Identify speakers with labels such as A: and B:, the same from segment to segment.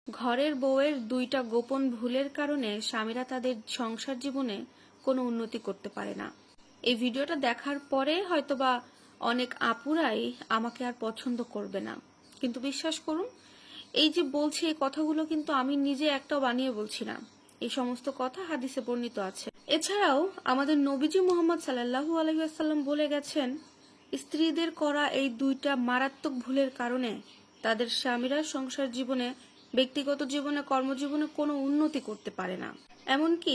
A: ঘরের বউয়ের দুইটা গোপন ভুলের কারণে স্বামীরা তাদের সংসার জীবনে কোনো উন্নতি করতে পারে না। এই ভিডিওটা দেখার পরে হয়তোবা অনেক আপুরাই আমাকে আর পছন্দ করবে না, কিন্তু বিশ্বাস করুন, এই যে বলছি এই কথাগুলো কিন্তু আমি নিজে একটাও বানিয়ে বলছি না। এই সমস্ত কথা হাদিসে বর্ণিত আছে। এছাড়াও আমাদের নবীজি মুহাম্মদ সাল্লাল্লাহু আলাইহি ওয়াসাল্লাম বলে গেছেন, স্ত্রীদের করা এই দুইটা মারাত্মক ভুলের কারণে তাদের স্বামীরা সংসার জীবনে, ব্যক্তিগত জীবনে, কর্মজীবনে কোনো উন্নতি করতে পারে না, এমনকি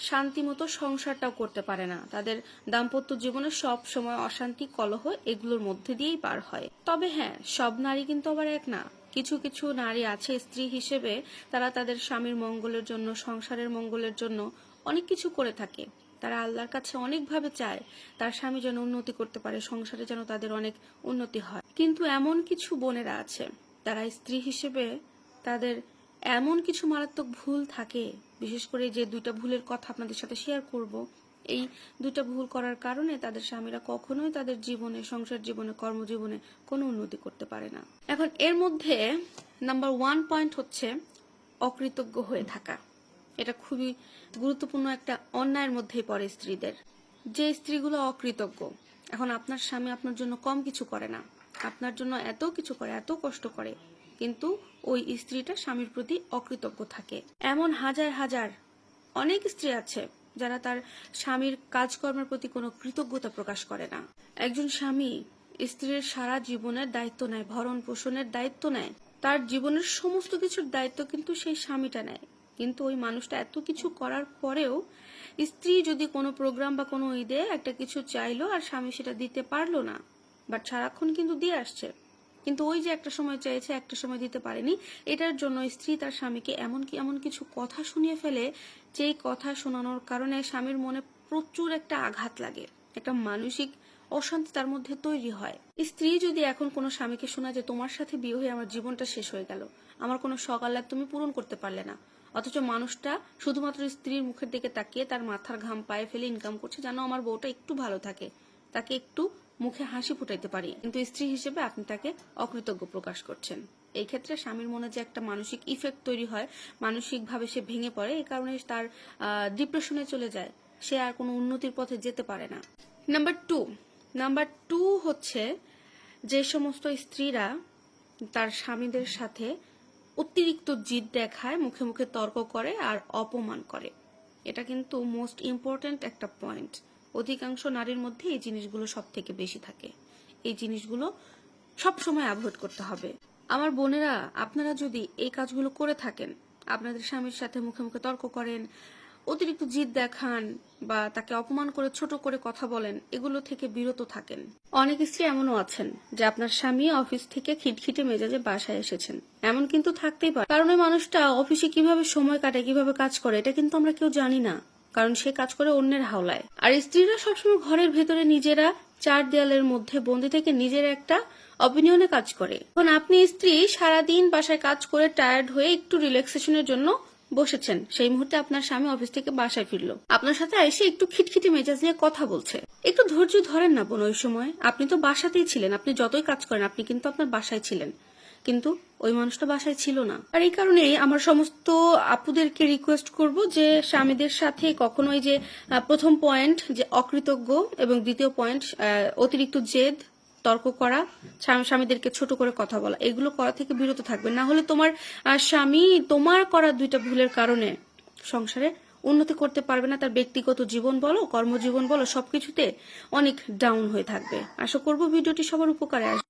A: শান্তিমতো সংসারটাও করতে পারে না। তাদের দাম্পত্য জীবনে সব সময় অশান্তি, কলহ এগুলোর মধ্যে দিয়েই পার হয়। তবে হ্যাঁ, সব নারী কিন্তু আবার এক না। কিছু কিছু নারী আছে স্ত্রী হিসেবে, তারা তাদের স্বামীর মঙ্গলের জন্য, সংসারের মঙ্গলের জন্য অনেক কিছু করে থাকে। তারা আল্লাহর কাছে অনেকভাবে চায় তার স্বামী যেন উন্নতি করতে পারে, সংসারে যেন তাদের অনেক উন্নতি হয়। কিন্তু এমন কিছু বোনেরা আছে, তারা স্ত্রী হিসেবে তাদের এমন কিছু মারাত্মক ভুল থাকে, বিশেষ করে যে দুইটা ভুলের কথা আপনাদের সাথে শেয়ার করব, এই দুইটা ভুল করার কারণে তাদের স্বামীরা কখনোই তাদের জীবনে, সংসার জীবনে, কর্মজীবনে কোনো উন্নতি করতে পারে না। এখন এর মধ্যে নাম্বার 1 পয়েন্ট হচ্ছে অকৃতজ্ঞ হয়ে থাকা। এটা খুবই গুরুত্বপূর্ণ একটা অন্যায়ের মধ্যেই পড়ে স্ত্রীদের। যে স্ত্রীগুলো অকৃতজ্ঞ, এখন আপনার স্বামী আপনার জন্য কম কিছু করে না, আপনার জন্য এত কিছু করে, এত কষ্ট করে, কিন্তু ওই স্ত্রীটা স্বামীর প্রতি অকৃতজ্ঞ থাকে। এমন হাজার হাজার অনেক স্ত্রী আছে যারা তার স্বামীর কাজকর্মের প্রতি কোনো কৃতজ্ঞতা প্রকাশ করে না। একজন স্বামী স্ত্রীর সারা জীবনের দায়িত্ব নেয়, ভরণ পোষণের দায়িত্ব নেয়, তার জীবনের সমস্ত কিছুর দায়িত্ব কিন্তু সেই স্বামীটা নেয়। কিন্তু ওই মানুষটা এত কিছু করার পরেও স্ত্রী যদি কোনো প্রোগ্রাম বা কোনো ঈদে একটা কিছু চাইলো আর স্বামী সেটা দিতে পারলো না, বাট সারাক্ষণ কিন্তু দিয়ে আসছে, কিন্তু ওই যে একটা সময় চেয়েছে, একটা সময় দিতে পারেনি, এটার জন্য স্ত্রী তার স্বামীকে এমন কিছু কথা শুনিয়ে ফেলে, যেই কথা শোনানোর কারণে স্বামীর মনে প্রচুর একটা আঘাত লাগে, একটা মানসিক অশান্তি তার মধ্যে তৈরি হয়। স্ত্রী যদি এখন কোনো স্বামীকে শোনা যে তোমার সাথে বিয়ে হয়ে আমার জীবনটা শেষ হয়ে গেল, আমার কোনো শখ আহ্লাদ তুমি পূরণ করতে পারলে না, অথচ মানুষটা শুধুমাত্র স্ত্রীর মুখের দিকে তাকিয়ে তার মাথার ঘাম পায়ে ফেলে ইনকাম করছে যেন আমার বউটা একটু ভালো থাকে, তাকে একটু মুখে হাসি ফুটাইতে পারি, কিন্তু স্ত্রী হিসেবে আপনি তাকে অকৃতজ্ঞ প্রকাশ করছেন। এই ক্ষেত্রে স্বামীর মনে যে একটা মানসিক ইফেক্ট তৈরি হয়, মানসিকভাবে সে ভেঙে পড়ে, এই কারণে তার ডিপ্রেশনে চলে যায়, সে আর কোনো উন্নতির পথে যেতে পারে না। নাম্বার টু হচ্ছে যে সমস্ত স্ত্রীরা তার স্বামীদের সাথে অতিরিক্ত জিদ দেখায়, মুখে মুখে তর্ক করে আর অপমান করে। এটা কিন্তু মোস্ট ইম্পর্টেন্ট একটা পয়েন্ট। অধিকাংশ নারীর মধ্যে এই জিনিসগুলো সব থেকে বেশি থাকে। এই জিনিসগুলো সব সময় অ্যাভয়েড করতে হবে। আমার বোনেরা, আপনারা যদি এই কাজগুলো করে থাকেন, আপনাদের স্বামীর সাথে মুখে মুখে তর্ক করেন, অতিরিক্ত জিদ দেখান বা তাকে অপমান করে ছোট করে কথা বলেন, এগুলো থেকে বিরত থাকেন। অনেক স্ত্রী এমনও আছেন যে আপনার স্বামী অফিস থেকে খিটখিটে মেজাজে বাসায় এসেছেন, এমন কিন্তু থাকতেই পারে, কারণ ওই মানুষটা অফিসে কিভাবে সময় কাটায়, কিভাবে কাজ করে, এটা কিন্তু আমরা কেউ জানি না, কারণ সে কাজ করে অন্যের হাওলায়। আর স্ত্রীরা সবসময় ঘরের ভেতরে নিজেরা চার দেয়ালের মধ্যে বন্দি থেকে নিজের একটা অপিনিয়নে কাজ করে। এখন আপনি স্ত্রী সারাদিন বাসায় কাজ করে টায়ার্ড হয়ে একটু রিল্যাক্সেশনের জন্য বসেছেন, সেই মুহূর্তে আপনার স্বামী অফিস থেকে বাসায় ফিরলো, আপনার সাথে এসে একটু খিটখিটে মেজাজ নিয়ে কথা বলছে। একটু ধৈর্য ধরেন না বোন, ওই সময় আপনি তো বাসাতেই ছিলেন, আপনি যতই কাজ করেন আপনি কিন্তু আপনার বাসায় ছিলেন, কিন্তু ওই মানুষটা বাসায় ছিল না। আর এই কারণেই আমার সমস্ত আপুদেরকে রিকোয়েস্ট করব যে স্বামীদের সাথে কখনোই যে প্রথম পয়েন্ট যে অকৃতজ্ঞ, এবং দ্বিতীয় পয়েন্ট অতিরিক্ত জেদ, তর্ক করা, স্বামীদেরকে ছোট করে কথা বলা, এগুলো করা থেকে বিরত থাকবে। না হলে তোমার স্বামী তোমার করা দুইটা ভুলের কারণে সংসারে উন্নতি করতে পারবে না, তার ব্যক্তিগত জীবন বলো, কর্মজীবন বলো, সবকিছুতে অনেক ডাউন হয়ে থাকবে। আশা করব ভিডিওটি সবার উপকারে আসবে।